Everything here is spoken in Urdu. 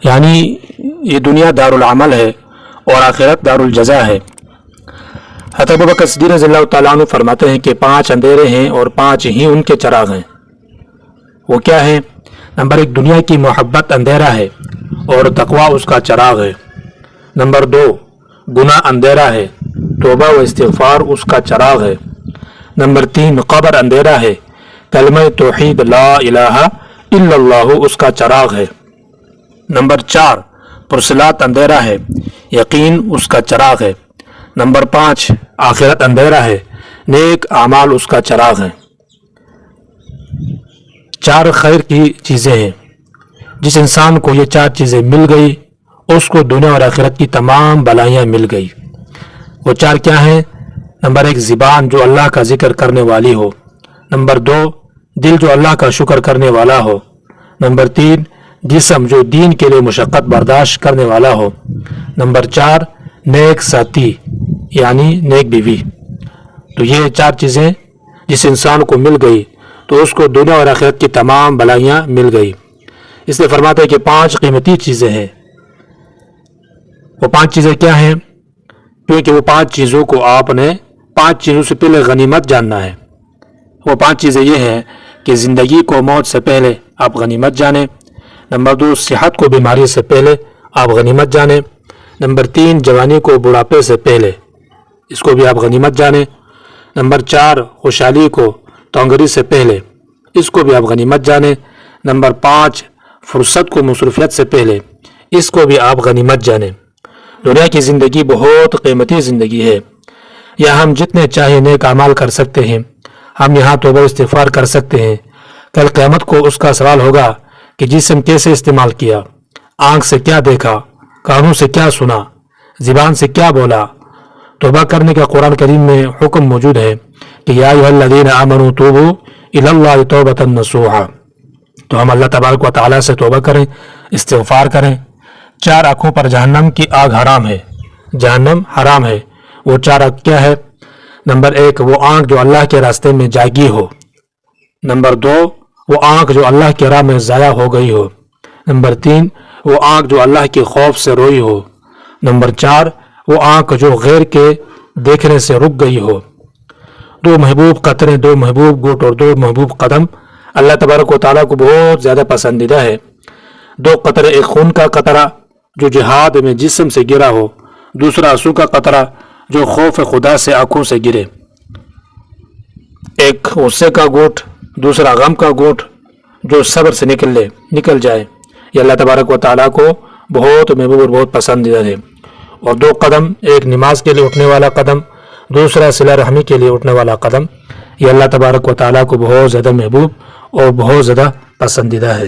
یعنی یہ دنیا دار العمل ہے اور آخرت دار الجزا ہے۔ حضرت ابوبکر صدیق رضی اللہ تعالیٰ عنہ فرماتے ہیں کہ 5 اندھیرے ہیں اور 5 ہی ان کے چراغ ہیں۔ وہ کیا ہے؟ نمبر 1 دنیا کی محبت اندھیرا ہے اور تقوی اس کا چراغ ہے۔ نمبر 2 گناہ اندھیرا ہے، توبہ و استغفار اس کا چراغ ہے۔ نمبر 3 قبر اندھیرا ہے، کلمہ توحید لا الہ الا اللہ اس کا چراغ ہے۔ نمبر 4 پرسلات اندھیرا ہے، یقین اس کا چراغ ہے۔ نمبر 5 آخرت اندھیرا ہے، نیک اعمال اس کا چراغ ہے۔ 4 خیر کی چیزیں ہیں، جس انسان کو یہ 4 چیزیں مل گئی اس کو دنیا اور آخرت کی تمام بلائیاں مل گئی۔ وہ 4 کیا ہیں؟ نمبر 1 زبان جو اللہ کا ذکر کرنے والی ہو۔ نمبر 2 دل جو اللہ کا شکر کرنے والا ہو۔ نمبر 3 جسم جو دین کے لیے مشقت برداشت کرنے والا ہو۔ نمبر 4 نیک ساتھی یعنی نیک بیوی۔ تو یہ 4 چیزیں جس انسان کو مل گئی تو اس کو دنیا اور آخرت کی تمام بلائیاں مل گئی۔ اس لیے فرماتا ہے کہ 5 قیمتی چیزیں ہیں۔ وہ 5 چیزیں کیا ہیں؟ کیونکہ وہ 5 چیزوں کو آپ نے 5 چیزوں سے پہلے غنیمت جاننا ہے۔ وہ 5 چیزیں یہ ہیں کہ زندگی کو موت سے پہلے آپ غنیمت جانیں۔ نمبر 2 صحت کو بیماری سے پہلے آپ غنیمت جانیں۔ نمبر 3 جوانی کو بڑھاپے سے پہلے، اس کو بھی آپ غنیمت جانیں۔ نمبر 4 خوشحالی کو تونگری سے پہلے، اس کو بھی آپ غنیمت جانیں۔ نمبر 5 فرصت کو مصروفیت سے پہلے، اس کو بھی آپ غنیمت جانیں۔ دنیا کی زندگی بہت قیمتی زندگی ہے۔ یہاں ہم جتنے چاہے نیک اعمال کر سکتے ہیں، ہم یہاں توبہ استغفار کر سکتے ہیں۔ کل قیامت کو اس کا سوال ہوگا کہ جسم کیسے استعمال کیا، آنکھ سے کیا دیکھا، کانوں سے کیا سنا، زبان سے کیا بولا۔ توبہ کرنے کا قرآن کریم میں حکم موجود ہے کہ یا ایھا الذین آمنوا توبوا الی اللہ توبۃ نصوحا۔ تو ہم اللہ تبارک و تعالیٰ سے توبہ کریں، استغفار کریں۔ 4 آنکھوں پر جہنم کی آگ حرام ہے، جہنم حرام ہے۔ وہ 4 آنکھ کیا ہے؟ نمبر 1 وہ آنکھ جو اللہ کے راستے میں جاگی ہو۔ نمبر 2 وہ آنکھ جو اللہ کے راہ میں ضائع ہو گئی ہو۔ نمبر 3 وہ آنکھ جو اللہ کے خوف سے روئی ہو۔ نمبر 4 وہ آنکھ جو غیر کے دیکھنے سے رک گئی ہو۔ 2 محبوب قطرے، 2 محبوب گھونٹ اور 2 محبوب قدم اللہ تبارک و تعالیٰ کو بہت زیادہ پسندیدہ ہے۔ 2 قطرے، ایک خون کا قطرہ جو جہاد میں جسم سے گرا ہو، دوسرا آنسو کا قطرہ جو خوف خدا سے آنکھوں سے گرے۔ ایک غصے کا گھونٹ، دوسرا غم کا گھونٹ جو صبر سے نکل جائے۔ یہ اللہ تبارک و تعالیٰ کو بہت محبوب اور بہت پسندیدہ ہے۔ اور 2 قدم، ایک نماز کے لیے اٹھنے والا قدم، دوسرا صلہ رحمی کے لیے اٹھنے والا قدم، یہ اللہ تبارک و تعالیٰ کو بہت زیادہ محبوب اور بہت زیادہ پسندیدہ ہے۔